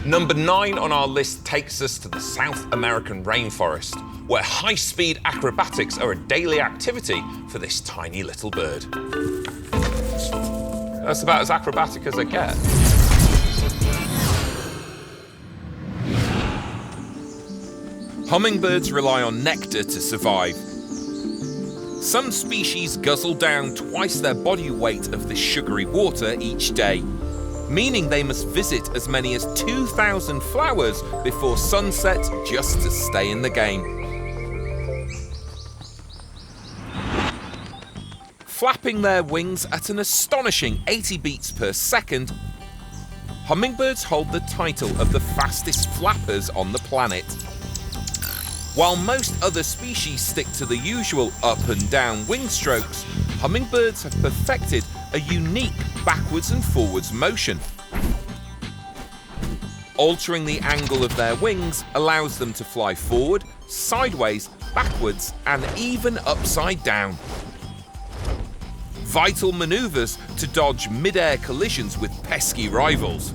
Number 9 on our list takes us to the South American rainforest, where high-speed acrobatics are a daily activity for this tiny little bird. That's about as acrobatic as I get. Hummingbirds rely on nectar to survive. Some species guzzle down twice their body weight of this sugary water each day, meaning they must visit as many as 2,000 flowers before sunset just to stay in the game. Flapping their wings at an astonishing 80 beats per second, hummingbirds hold the title of the fastest flappers on the planet. While most other species stick to the usual up and down wing strokes, hummingbirds have perfected a unique backwards and forwards motion. Altering the angle of their wings allows them to fly forward, sideways, backwards, and even upside down. Vital maneuvers to dodge mid-air collisions with pesky rivals.